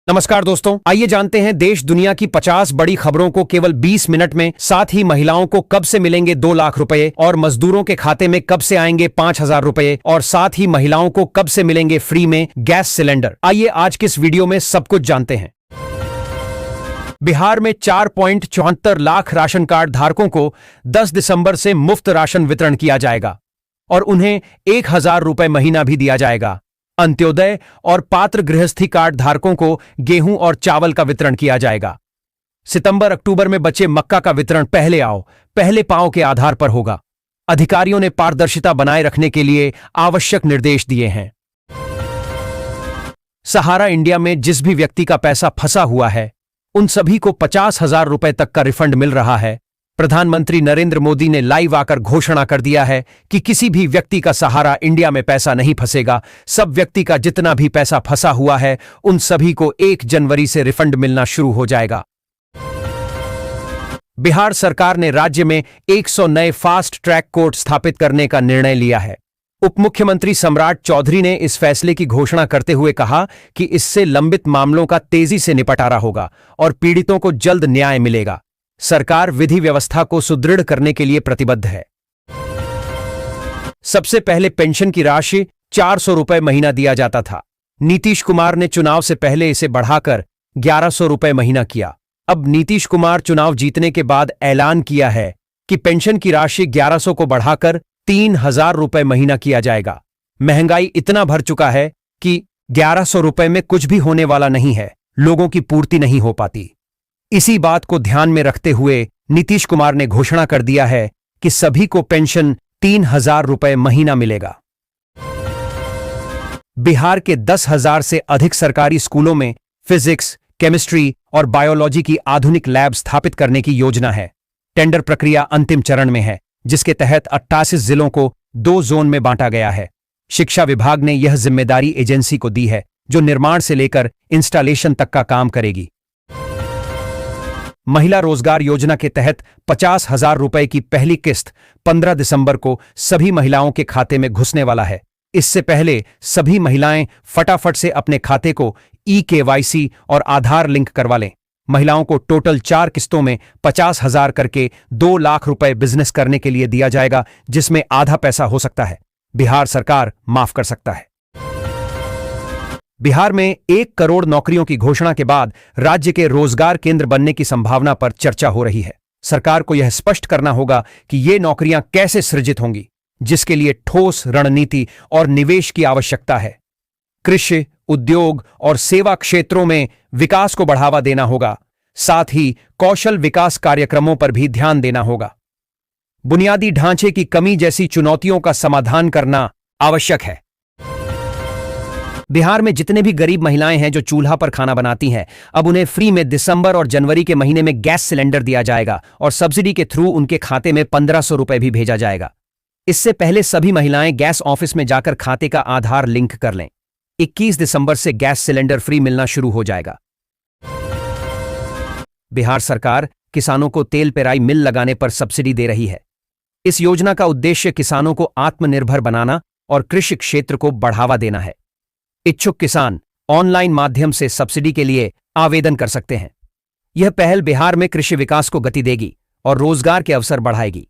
नमस्कार दोस्तों, आइए जानते हैं देश दुनिया की 50 बड़ी खबरों को केवल 20 मिनट में। साथ ही महिलाओं को कब से मिलेंगे 2 लाख रुपए और मजदूरों के खाते में कब से आएंगे 5,000 रुपए और साथ ही महिलाओं को कब से मिलेंगे फ्री में गैस सिलेंडर। आइए आज के इस वीडियो में सब कुछ जानते हैं। बिहार में 4.74 लाख राशन कार्ड धारकों को 10 दिसंबर से मुफ्त राशन वितरण किया जाएगा और उन्हें 1,000 रुपए महीना भी दिया जाएगा। अंत्योदय और पात्र गृहस्थी कार्ड धारकों को गेहूं और चावल का वितरण किया जाएगा। सितंबर अक्टूबर में बचे मक्का का वितरण पहले आओ पहले पाओ के आधार पर होगा। अधिकारियों ने पारदर्शिता बनाए रखने के लिए आवश्यक निर्देश दिए हैं। सहारा इंडिया में जिस भी व्यक्ति का पैसा फंसा हुआ है उन सभी को 50,000 रुपए तक का रिफंड मिल रहा है। प्रधानमंत्री नरेंद्र मोदी ने लाइव आकर घोषणा कर दिया है कि किसी भी व्यक्ति का सहारा इंडिया में पैसा नहीं फंसेगा। सब व्यक्ति का जितना भी पैसा फंसा हुआ है उन सभी को 1 जनवरी से रिफंड मिलना शुरू हो जाएगा। बिहार सरकार ने राज्य में 100 नए फास्ट ट्रैक कोर्ट स्थापित करने का निर्णय लिया है। उप मुख्यमंत्री सम्राट चौधरी ने इस फैसले की घोषणा करते हुए कहा कि इससे लंबित मामलों का तेजी से निपटारा होगा और पीड़ितों को जल्द न्याय मिलेगा। सरकार विधि व्यवस्था को सुदृढ़ करने के लिए प्रतिबद्ध है। सबसे पहले पेंशन की राशि 400 रुपए महीना दिया जाता था। नीतीश कुमार ने चुनाव से पहले इसे बढ़ाकर 1100 रुपए महीना किया। अब नीतीश कुमार चुनाव जीतने के बाद ऐलान किया है कि पेंशन की राशि 1100 को बढ़ाकर 3,000 रुपए महीना किया जाएगा। महंगाई इतना भर चुका है कि 1100 रुपए में कुछ भी होने वाला नहीं है, लोगों की पूर्ति नहीं हो पाती। इसी बात को ध्यान में रखते हुए नीतीश कुमार ने घोषणा कर दिया है कि सभी को पेंशन 3,000 रुपए महीना मिलेगा। बिहार के 10,000 से अधिक सरकारी स्कूलों में फिजिक्स, केमिस्ट्री और बायोलॉजी की आधुनिक लैब स्थापित करने की योजना है। टेंडर प्रक्रिया अंतिम चरण में है, जिसके तहत 88 जिलों को 2 जोन में बांटा गया है। शिक्षा विभाग ने यह जिम्मेदारी एजेंसी को दी है, जो निर्माण से लेकर इंस्टॉलेशन तक का काम करेगी। महिला रोजगार योजना के तहत 50,000 रुपए की पहली किस्त 15 दिसंबर को सभी महिलाओं के खाते में घुसने वाला है। इससे पहले सभी महिलाएं फटाफट से अपने खाते को ई-केवाईसी और आधार लिंक करवा लें। महिलाओं को टोटल 4 किस्तों में 50,000 करके 2 लाख रुपए बिजनेस करने के लिए दिया जाएगा, जिसमें आधा पैसा हो सकता है बिहार सरकार माफ कर सकता है। बिहार में 1 करोड़ नौकरियों की घोषणा के बाद राज्य के रोजगार केंद्र बनने की संभावना पर चर्चा हो रही है। सरकार को यह स्पष्ट करना होगा कि ये नौकरियां कैसे सृजित होंगी, जिसके लिए ठोस रणनीति और निवेश की आवश्यकता है। कृषि, उद्योग और सेवा क्षेत्रों में विकास को बढ़ावा देना होगा। साथ ही कौशल विकास कार्यक्रमों पर भी ध्यान देना होगा। बुनियादी ढांचे की कमी जैसी चुनौतियों का समाधान करना आवश्यक है। बिहार में जितने भी गरीब महिलाएं हैं जो चूल्हा पर खाना बनाती हैं, अब उन्हें फ्री में दिसंबर और जनवरी के महीने में गैस सिलेंडर दिया जाएगा और सब्सिडी के थ्रू उनके खाते में 1,500 रुपए भी भेजा जाएगा। इससे पहले सभी महिलाएं गैस ऑफिस में जाकर खाते का आधार लिंक कर लें। 21 दिसंबर से गैस सिलेंडर फ्री मिलना शुरू हो जाएगा। बिहार सरकार किसानों को तेल पेराई मिल लगाने पर सब्सिडी दे रही है। इस योजना का उद्देश्य किसानों को आत्मनिर्भर बनाना और कृषि क्षेत्र को बढ़ावा देना है। इच्छुक किसान ऑनलाइन माध्यम से सब्सिडी के लिए आवेदन कर सकते हैं। यह पहल बिहार में कृषि विकास को गति देगी और रोजगार के अवसर बढ़ाएगी।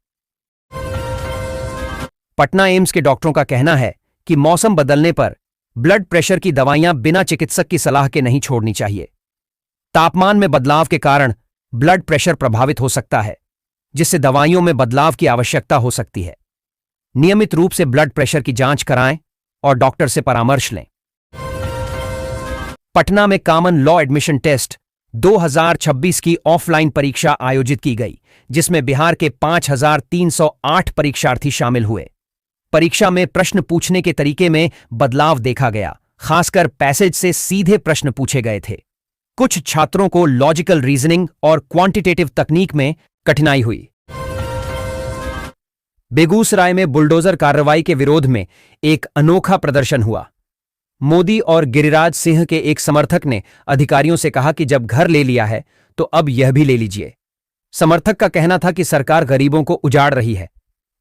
पटना एम्स के डॉक्टरों का कहना है कि मौसम बदलने पर ब्लड प्रेशर की दवाइयां बिना चिकित्सक की सलाह के नहीं छोड़नी चाहिए। तापमान में बदलाव के कारण ब्लड प्रेशर प्रभावित हो सकता है, जिससे दवाइयों में बदलाव की आवश्यकता हो सकती है। नियमित रूप से ब्लड प्रेशर की जांच कराएं और डॉक्टर से परामर्श लें। पटना में कॉमन लॉ एडमिशन टेस्ट 2026 की ऑफलाइन परीक्षा आयोजित की गई, जिसमें बिहार के 5,308 परीक्षार्थी शामिल हुए। परीक्षा में प्रश्न पूछने के तरीके में बदलाव देखा गया, खासकर पैसेज से सीधे प्रश्न पूछे गए थे। कुछ छात्रों को लॉजिकल रीजनिंग और क्वांटिटेटिव तकनीक में कठिनाई हुई। बेगूसराय में बुलडोजर कार्रवाई के विरोध में एक अनोखा प्रदर्शन हुआ। मोदी और गिरिराज सिंह के एक समर्थक ने अधिकारियों से कहा कि जब घर ले लिया है तो अब यह भी ले लीजिए। समर्थक का कहना था कि सरकार गरीबों को उजाड़ रही है।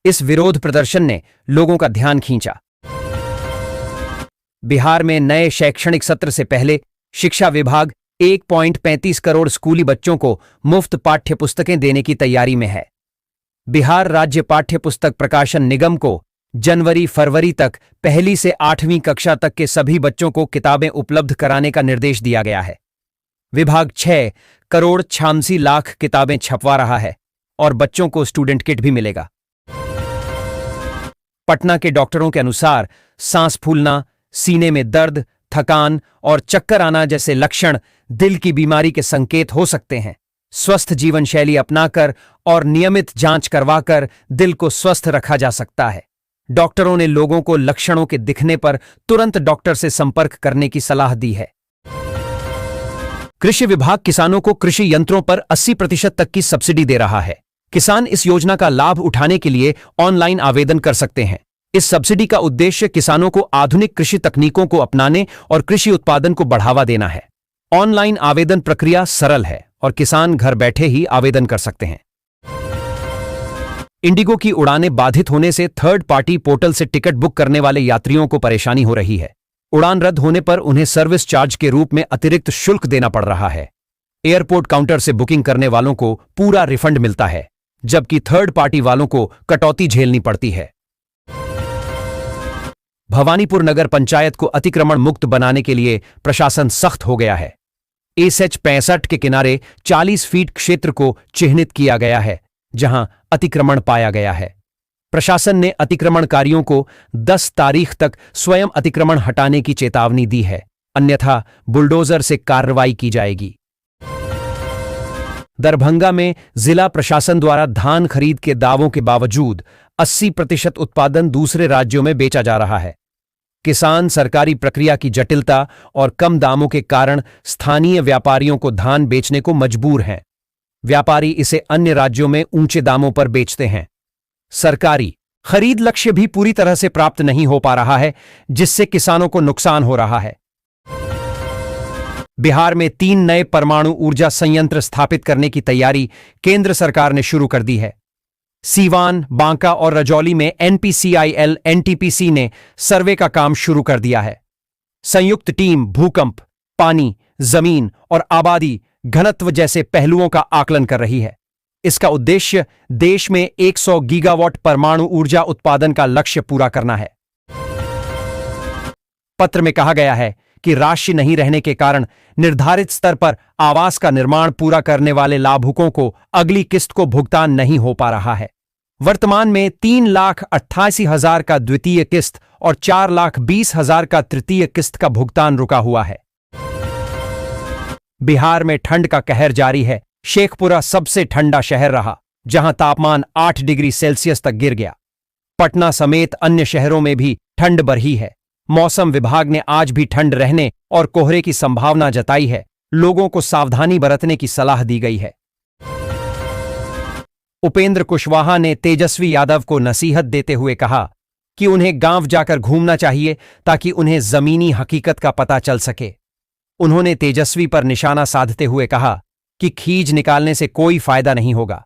इस विरोध प्रदर्शन ने लोगों का ध्यान खींचा। बिहार में नए शैक्षणिक सत्र से पहले शिक्षा विभाग 1.35 करोड़ स्कूली बच्चों को मुफ्त पाठ्य पुस्तकें देने की तैयारी में है। बिहार राज्य पाठ्य पुस्तक प्रकाशन निगम को जनवरी-फरवरी तक 1ली से 8वीं कक्षा तक के सभी बच्चों को किताबें उपलब्ध कराने का निर्देश दिया गया है। विभाग 6 करोड़ 86 लाख किताबें छपवा रहा है और बच्चों को स्टूडेंट किट भी मिलेगा। पटना के डॉक्टरों के अनुसार सांस फूलना, सीने में दर्द, थकान और चक्कर आना जैसे लक्षण दिल की बीमारी के संकेत हो सकते हैं। स्वस्थ जीवन शैली अपनाकर और नियमित जांच करवाकर दिल को स्वस्थ रखा जा सकता है। डॉक्टरों ने लोगों को लक्षणों के दिखने पर तुरंत डॉक्टर से संपर्क करने की सलाह दी है। कृषि विभाग किसानों को कृषि यंत्रों पर 80% तक की सब्सिडी दे रहा है। किसान इस योजना का लाभ उठाने के लिए ऑनलाइन आवेदन कर सकते हैं। इस सब्सिडी का उद्देश्य किसानों को आधुनिक कृषि तकनीकों को अपनाने और कृषि उत्पादन को बढ़ावा देना है। ऑनलाइन आवेदन प्रक्रिया सरल है और किसान घर बैठे ही आवेदन कर सकते हैं। इंडिगो की उड़ानें बाधित होने से थर्ड पार्टी पोर्टल से टिकट बुक करने वाले यात्रियों को परेशानी हो रही है। उड़ान रद्द होने पर उन्हें सर्विस चार्ज के रूप में अतिरिक्त शुल्क देना पड़ रहा है। एयरपोर्ट काउंटर से बुकिंग करने वालों को पूरा रिफंड मिलता है, जबकि थर्ड पार्टी वालों को कटौती झेलनी पड़ती है। भवानीपुर नगर पंचायत को अतिक्रमण मुक्त बनाने के लिए प्रशासन सख्त हो गया है। एसएच 65 के किनारे 40 फीट क्षेत्र को चिह्नित किया गया है, जहां अतिक्रमण पाया गया है। प्रशासन ने अतिक्रमणकारियों को 10 तारीख तक स्वयं अतिक्रमण हटाने की चेतावनी दी है, अन्यथा बुलडोजर से कार्रवाई की जाएगी। दरभंगा में जिला प्रशासन द्वारा धान खरीद के दावों के बावजूद 80% उत्पादन दूसरे राज्यों में बेचा जा रहा है। किसान सरकारी प्रक्रिया की जटिलता और कम दामों के कारण स्थानीय व्यापारियों को धान बेचने को मजबूर हैं। व्यापारी इसे अन्य राज्यों में ऊंचे दामों पर बेचते हैं। सरकारी खरीद लक्ष्य भी पूरी तरह से प्राप्त नहीं हो पा रहा है, जिससे किसानों को नुकसान हो रहा है। बिहार में 3 नए परमाणु ऊर्जा संयंत्र स्थापित करने की तैयारी केंद्र सरकार ने शुरू कर दी है। सीवान, बांका और रजौली में एनपीसीआईएल एनटीपीसी ने सर्वे का काम शुरू कर दिया है। संयुक्त टीम भूकंप, पानी, जमीन और आबादी घनत्व जैसे पहलुओं का आकलन कर रही है। इसका उद्देश्य देश में 100 गीगावाट परमाणु ऊर्जा उत्पादन का लक्ष्य पूरा करना है। पत्र में कहा गया है कि राशि नहीं रहने के कारण निर्धारित स्तर पर आवास का निर्माण पूरा करने वाले लाभुकों को अगली किस्त को भुगतान नहीं हो पा रहा है। वर्तमान में 3,88,000 का द्वितीय किस्त और 4,20,000 का तृतीय किस्त का भुगतान रुका हुआ है। बिहार में ठंड का कहर जारी है। शेखपुरा सबसे ठंडा शहर रहा, जहां तापमान 8 डिग्री सेल्सियस तक गिर गया। पटना समेत अन्य शहरों में भी ठंड बढ़ी है। मौसम विभाग ने आज भी ठंड रहने और कोहरे की संभावना जताई है। लोगों को सावधानी बरतने की सलाह दी गई है। उपेंद्र कुशवाहा ने तेजस्वी यादव को नसीहत देते हुए कहा कि उन्हें गांव जाकर घूमना चाहिए ताकि उन्हें जमीनी हकीकत का पता चल सके। उन्होंने तेजस्वी पर निशाना साधते हुए कहा कि खींच निकालने से कोई फायदा नहीं होगा।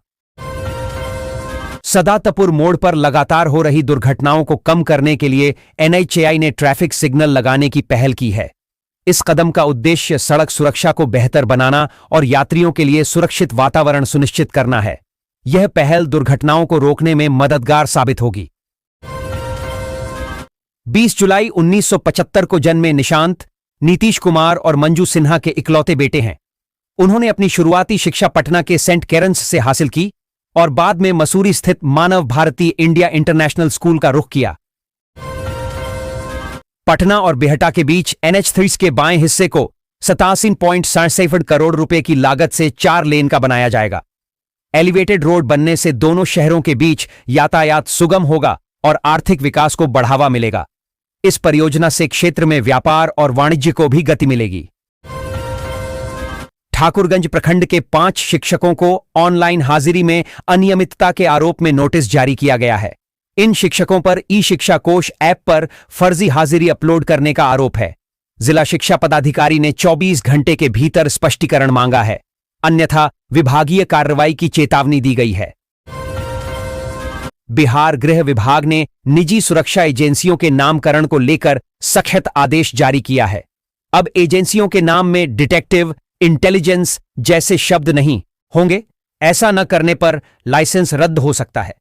सदातपुर मोड़ पर लगातार हो रही दुर्घटनाओं को कम करने के लिए एनएचएआई ने ट्रैफिक सिग्नल लगाने की पहल की है। इस कदम का उद्देश्य सड़क सुरक्षा को बेहतर बनाना और यात्रियों के लिए सुरक्षित वातावरण सुनिश्चित करना है। यह पहल दुर्घटनाओं को रोकने में मददगार साबित होगी। 20 जुलाई 1975 को जन्मे निशांत नीतीश कुमार और मंजू सिन्हा के इकलौते बेटे हैं। उन्होंने अपनी शुरुआती शिक्षा पटना के सेंट कैरंस से हासिल की और बाद में मसूरी स्थित मानव भारती इंडिया इंटरनेशनल स्कूल का रुख किया। पटना और बिहटा के बीच NH3 के बाएं हिस्से को 87.67 करोड़ रुपए की लागत से 4 लेन का बनाया जाएगा। एलिवेटेड रोड बनने से दोनों शहरों के बीच यातायात सुगम होगा और आर्थिक विकास को बढ़ावा मिलेगा। इस परियोजना से क्षेत्र में व्यापार और वाणिज्य को भी गति मिलेगी। ठाकुरगंज प्रखंड के 5 शिक्षकों को ऑनलाइन हाजिरी में अनियमितता के आरोप में नोटिस जारी किया गया है। इन शिक्षकों पर ई शिक्षा कोष ऐप पर फर्जी हाजिरी अपलोड करने का आरोप है। जिला शिक्षा पदाधिकारी ने 24 घंटे के भीतर स्पष्टीकरण मांगा है, अन्यथा विभागीय कार्रवाई की चेतावनी दी गई है। बिहार गृह विभाग ने निजी सुरक्षा एजेंसियों के नामकरण को लेकर सख्त आदेश जारी किया है। अब एजेंसियों के नाम में डिटेक्टिव, इंटेलिजेंस जैसे शब्द नहीं होंगे। ऐसा न करने पर लाइसेंस रद्द हो सकता है।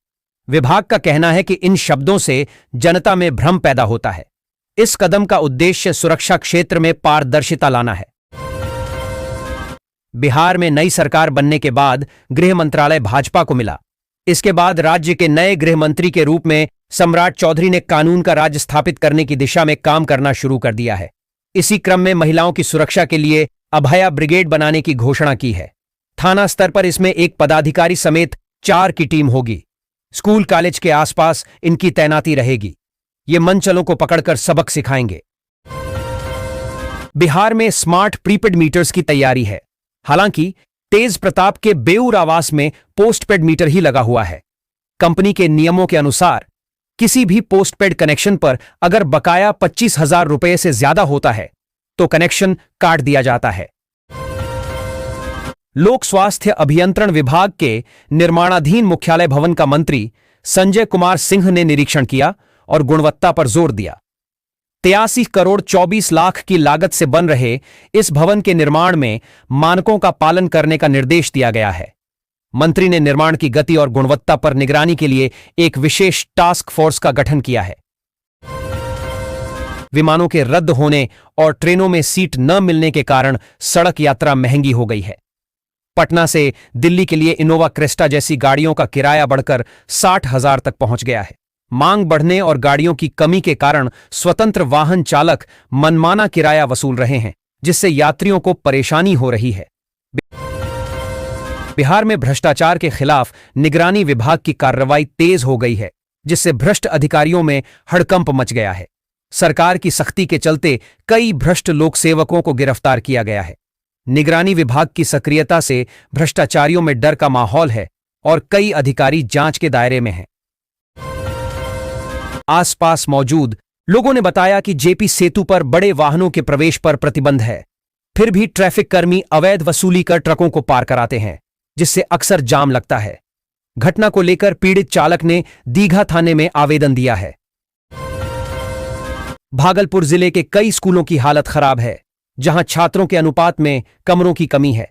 विभाग का कहना है कि इन शब्दों से जनता में भ्रम पैदा होता है। इस कदम का उद्देश्य सुरक्षा क्षेत्र में पारदर्शिता लाना है। बिहार में नई सरकार बनने के बाद गृह मंत्रालय भाजपा को मिला। इसके बाद राज्य के नए गृह मंत्री के रूप में सम्राट चौधरी ने कानून का राज स्थापित करने की दिशा में काम करना शुरू कर दिया है। इसी क्रम में महिलाओं की सुरक्षा के लिए अभया ब्रिगेड बनाने की घोषणा की है। थाना स्तर पर इसमें एक पदाधिकारी समेत 4 की टीम होगी। स्कूल कॉलेज के आसपास इनकी तैनाती रहेगी। ये मनचलों को पकड़कर सबक सिखाएंगे। बिहार में स्मार्ट प्रीपेड मीटर्स की तैयारी है। हालांकि तेज प्रताप के बेऊर आवास में पोस्टपेड मीटर ही लगा हुआ है। कंपनी के नियमों के अनुसार किसी भी पोस्टपेड कनेक्शन पर अगर बकाया 25,000 रुपए से ज्यादा होता है तो कनेक्शन काट दिया जाता है। लोक स्वास्थ्य अभियंत्रण विभाग के निर्माणाधीन मुख्यालय भवन का मंत्री संजय कुमार सिंह ने निरीक्षण किया और गुणवत्ता पर जोर दिया। 83 करोड़ 24 लाख की लागत से बन रहे इस भवन के निर्माण में मानकों का पालन करने का निर्देश दिया गया है। मंत्री ने निर्माण की गति और गुणवत्ता पर निगरानी के लिए एक विशेष टास्क फोर्स का गठन किया है। विमानों के रद्द होने और ट्रेनों में सीट न मिलने के कारण सड़क यात्रा महंगी हो गई है। पटना से दिल्ली के लिए इनोवा क्रेस्टा जैसी गाड़ियों का किराया बढ़कर 60,000 तक पहुंच गया है। मांग बढ़ने और गाड़ियों की कमी के कारण स्वतंत्र वाहन चालक मनमाना किराया वसूल रहे हैं, जिससे यात्रियों को परेशानी हो रही है। बिहार में भ्रष्टाचार के खिलाफ निगरानी विभाग की कार्रवाई तेज हो गई है, जिससे भ्रष्ट अधिकारियों में हड़कंप मच गया है। सरकार की सख्ती के चलते कई भ्रष्ट लोक सेवकों को गिरफ्तार किया गया है। निगरानी विभाग की सक्रियता से भ्रष्टाचारियों में डर का माहौल है और कई अधिकारी जांच के दायरे में हैं। आसपास मौजूद लोगों ने बताया कि जेपी सेतु पर बड़े वाहनों के प्रवेश पर प्रतिबंध है। फिर भी ट्रैफिक कर्मी अवैध वसूली कर ट्रकों को पार कराते हैं, जिससे अक्सर जाम लगता है। घटना को लेकर पीड़ित चालक ने दीघा थाने में आवेदन दिया है। भागलपुर जिले के कई स्कूलों की हालत खराब है, जहां छात्रों के अनुपात में कमरों की कमी है।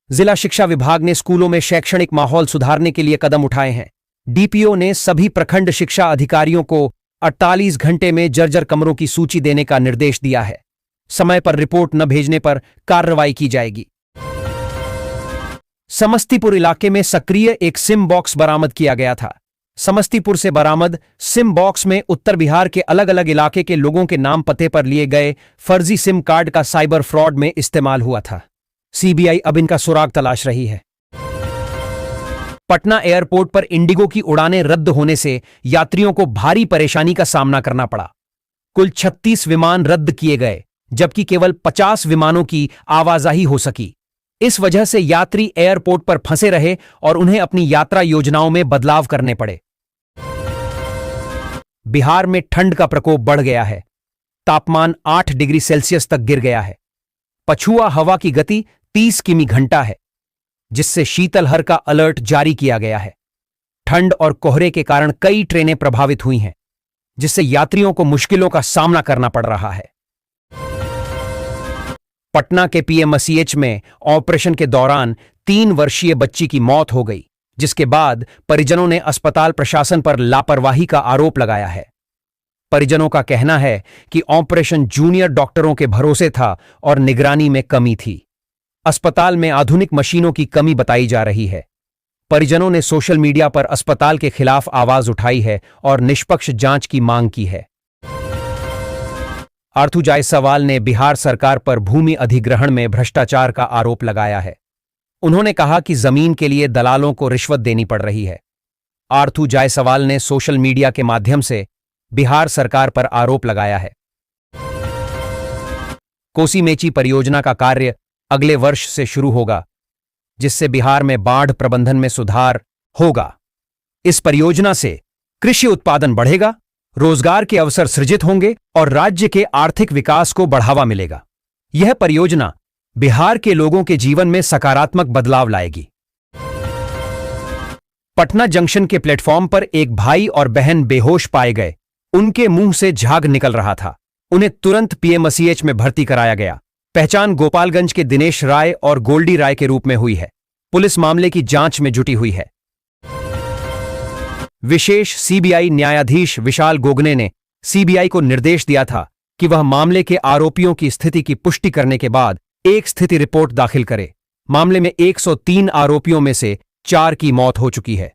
जिला शिक्षा विभाग ने स्कूलों में शैक्षणिक माहौल सुधारने के लिए कदम उठाए हैं। डीपीओ ने सभी प्रखंड शिक्षा अधिकारियों को 48 घंटे में जर्जर कमरों की सूची देने का निर्देश दिया है। समय पर रिपोर्ट न भेजने पर कार्रवाई की जाएगी। समस्तीपुर इलाके में सक्रिय एक सिम बॉक्स बरामद किया गया था। समस्तीपुर से बरामद सिम बॉक्स में उत्तर बिहार के अलग अलग इलाके के लोगों के नाम पते पर लिए गए फर्जी सिम कार्ड का साइबर फ्रॉड में इस्तेमाल हुआ था। सीबीआई अब इनका सुराग तलाश रही है। पटना एयरपोर्ट पर इंडिगो की उड़ानें रद्द होने से यात्रियों को भारी परेशानी का सामना करना पड़ा। कुल 36 विमान रद्द किए गए, जबकि केवल 50 विमानों की आवाजाही हो सकी। इस वजह से यात्री एयरपोर्ट पर फंसे रहे और उन्हें अपनी यात्रा योजनाओं में बदलाव करने पड़े। बिहार में ठंड का प्रकोप बढ़ गया है। तापमान 8 डिग्री सेल्सियस तक गिर गया है। पछुआ हवा की गति 30 किमी घंटा है, जिससे शीतलहर का अलर्ट जारी किया गया है। ठंड और कोहरे के कारण कई ट्रेनें प्रभावित हुई हैं, जिससे यात्रियों को मुश्किलों का सामना करना पड़ रहा है। पटना के पीएमसीएच में ऑपरेशन के दौरान 3 वर्षीय बच्ची की मौत हो गई, जिसके बाद परिजनों ने अस्पताल प्रशासन पर लापरवाही का आरोप लगाया है। परिजनों का कहना है कि ऑपरेशन जूनियर डॉक्टरों के भरोसे था और निगरानी में कमी थी। अस्पताल में आधुनिक मशीनों की कमी बताई जा रही है। परिजनों ने सोशल मीडिया पर अस्पताल के खिलाफ आवाज उठाई है और निष्पक्ष जांच की मांग की है। आर्थू जायसवाल ने बिहार सरकार पर भूमि अधिग्रहण में भ्रष्टाचार का आरोप लगाया है। उन्होंने कहा कि जमीन के लिए दलालों को रिश्वत देनी पड़ रही है। आर्थू जायसवाल ने सोशल मीडिया के माध्यम से बिहार सरकार पर आरोप लगाया है। कोसी मेची परियोजना का कार्य अगले वर्ष से शुरू होगा, जिससे बिहार में बाढ़ प्रबंधन में सुधार होगा। इस परियोजना से कृषि उत्पादन बढ़ेगा, रोजगार के अवसर सृजित होंगे और राज्य के आर्थिक विकास को बढ़ावा मिलेगा। यह परियोजना बिहार के लोगों के जीवन में सकारात्मक बदलाव लाएगी। पटना जंक्शन के प्लेटफॉर्म पर एक भाई और बहन बेहोश पाए गए। उनके मुंह से झाग निकल रहा था। उन्हें तुरंत पीएमसीएच में भर्ती कराया गया। पहचान गोपालगंज के दिनेश राय और गोल्डी राय के रूप में हुई है। पुलिस मामले की जांच में जुटी हुई है। विशेष सीबीआई न्यायाधीश विशाल गोगने ने सीबीआई को निर्देश दिया था कि वह मामले के आरोपियों की स्थिति की पुष्टि करने के बाद एक स्थिति रिपोर्ट दाखिल करे। मामले में 103 आरोपियों में से 4 की मौत हो चुकी है।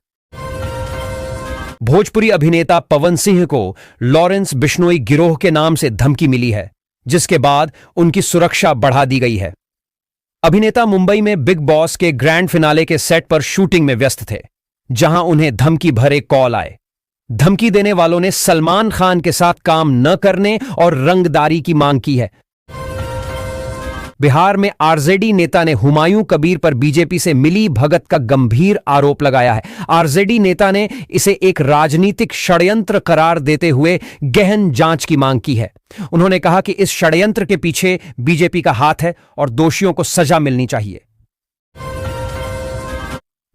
भोजपुरी अभिनेता पवन सिंह को लॉरेंस बिश्नोई गिरोह के नाम से धमकी मिली है, जिसके बाद उनकी सुरक्षा बढ़ा दी गई है। अभिनेता मुंबई में बिग बॉस के ग्रैंड फिनाले के सेट पर शूटिंग में व्यस्त थे, जहां उन्हें धमकी भरे कॉल आए। धमकी देने वालों ने सलमान खान के साथ काम न करने और रंगदारी की मांग की है। बिहार में आरजेडी नेता ने हुमायूं कबीर पर बीजेपी से मिली भगत का गंभीर आरोप लगाया है। आरजेडी नेता ने इसे एक राजनीतिक षड्यंत्र करार देते हुए गहन जांच की मांग की है। उन्होंने कहा कि इस षड्यंत्र के पीछे बीजेपी का हाथ है और दोषियों को सजा मिलनी चाहिए।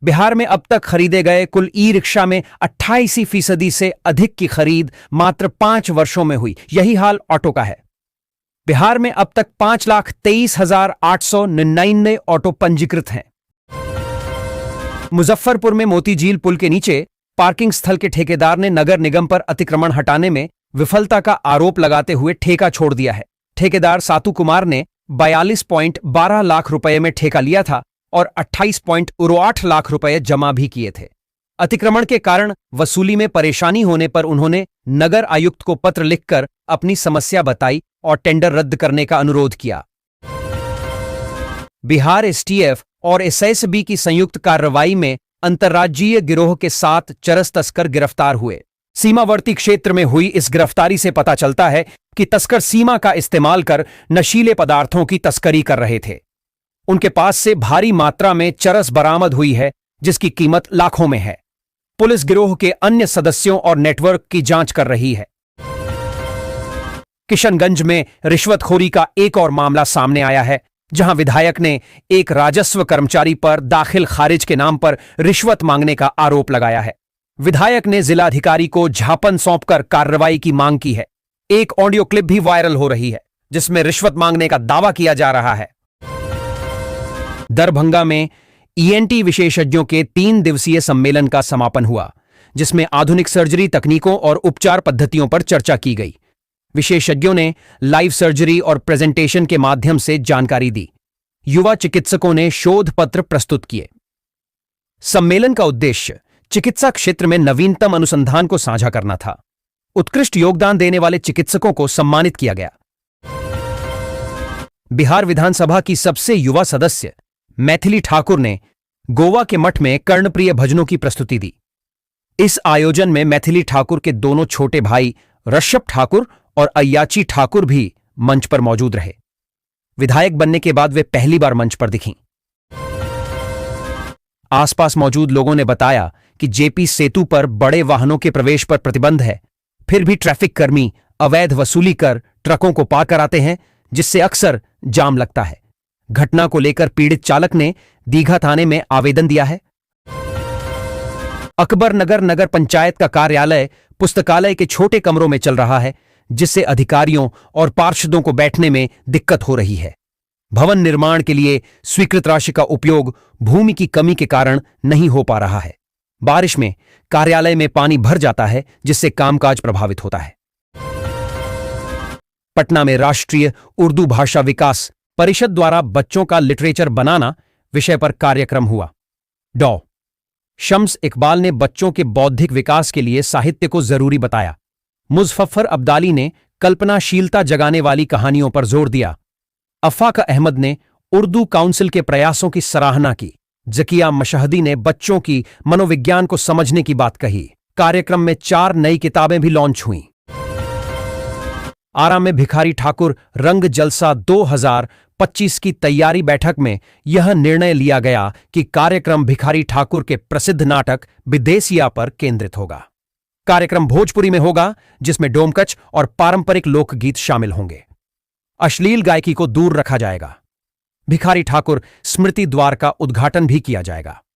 बिहार में अब तक खरीदे गए कुल ई रिक्शा में 88% से अधिक की खरीद मात्र 5 वर्षों में हुई। यही हाल ऑटो का है। बिहार में अब तक 5,23,899 ऑटो पंजीकृत हैं। मुजफ्फरपुर में मोती झील पुल के नीचे पार्किंग स्थल के ठेकेदार ने नगर निगम पर अतिक्रमण हटाने में विफलता का आरोप लगाते हुए ठेका छोड़ दिया है। ठेकेदार सातू कुमार ने 42.12 लाख रुपए में ठेका लिया था और 28.08 लाख रुपए जमा भी किए थे। अतिक्रमण के कारण वसूली में परेशानी होने पर उन्होंने नगर आयुक्त को पत्र लिखकर अपनी समस्या बताई और टेंडर रद्द करने का अनुरोध किया। बिहार एसटीएफ और एसएसबी की संयुक्त कार्रवाई में अंतर्राज्यीय गिरोह के 7 चरस तस्कर गिरफ्तार हुए। सीमावर्ती क्षेत्र में हुई इस गिरफ्तारी से पता चलता है कि तस्कर सीमा का इस्तेमाल कर नशीले पदार्थों की तस्करी कर रहे थे। उनके पास से भारी मात्रा में चरस बरामद हुई है, जिसकी कीमत लाखों में है। पुलिस गिरोह के अन्य सदस्यों और नेटवर्क की जांच कर रही है। किशनगंज में रिश्वतखोरी का एक और मामला सामने आया है, जहां विधायक ने एक राजस्व कर्मचारी पर दाखिल खारिज के नाम पर रिश्वत मांगने का आरोप लगाया है। विधायक ने जिलाधिकारी को झापन सौंपकर कार्रवाई की मांग की है। एक ऑडियो क्लिप भी वायरल हो रही है, जिसमें रिश्वत मांगने का दावा किया जा रहा है। दरभंगा में ईएनटी विशेषज्ञों के 3 दिवसीय सम्मेलन का समापन हुआ, जिसमें आधुनिक सर्जरी तकनीकों और उपचार पद्धतियों पर चर्चा की गई। विशेषज्ञों ने लाइव सर्जरी और प्रेजेंटेशन के माध्यम से जानकारी दी। युवा चिकित्सकों ने शोध पत्र प्रस्तुत किए। सम्मेलन का उद्देश्य चिकित्सा क्षेत्र में नवीनतम अनुसंधान को साझा करना था। उत्कृष्ट योगदान देने वाले चिकित्सकों को सम्मानित किया गया। बिहार विधानसभा की सबसे युवा सदस्य मैथिली ठाकुर ने गोवा के मठ में कर्णप्रिय भजनों की प्रस्तुति दी। इस आयोजन में मैथिली ठाकुर के दोनों छोटे भाई ऋषभ ठाकुर और अय्याची ठाकुर भी मंच पर मौजूद रहे। विधायक बनने के बाद वे पहली बार मंच पर दिखीं। आसपास मौजूद लोगों ने बताया कि जेपी सेतु पर बड़े वाहनों के प्रवेश पर प्रतिबंध है, फिर भी ट्रैफिक कर्मी अवैध वसूली कर ट्रकों को पार कराते हैं, जिससे अक्सर जाम लगता है। घटना को लेकर पीड़ित चालक ने दीघा थाने में आवेदन दिया है। अकबरनगर नगर पंचायत का कार्यालय पुस्तकालय के छोटे कमरों में चल रहा है, जिससे अधिकारियों और पार्षदों को बैठने में दिक्कत हो रही है। भवन निर्माण के लिए स्वीकृत राशि का उपयोग भूमि की कमी के कारण नहीं हो पा रहा है। बारिश में कार्यालय में पानी भर जाता है, जिससे कामकाज प्रभावित होता है। पटना में राष्ट्रीय उर्दू भाषा विकास परिषद द्वारा बच्चों का लिटरेचर बनाना विषय पर कार्यक्रम हुआ। डॉ. शम्स इकबाल ने बच्चों के बौद्धिक विकास के लिए साहित्य को जरूरी बताया। मुज़फ़्फ़र अब्दाली ने कल्पनाशीलता जगाने वाली कहानियों पर जोर दिया। अफ़ाक अहमद ने उर्दू काउंसिल के प्रयासों की सराहना की। ज़किया मशहदी ने बच्चों की मनोविज्ञान को समझने की बात कही। कार्यक्रम में 4 नई किताबें भी लॉन्च हुईं। आरा में भिखारी ठाकुर रंग जलसा 2025 की तैयारी बैठक में यह निर्णय लिया गया कि कार्यक्रम भिखारी ठाकुर के प्रसिद्ध नाटक विदेसिया पर केंद्रित होगा। कार्यक्रम भोजपुरी में होगा, जिसमें डोमकच और पारंपरिक लोकगीत शामिल होंगे। अश्लील गायकी को दूर रखा जाएगा। भिखारी ठाकुर स्मृति द्वार का उद्घाटन भी किया जाएगा।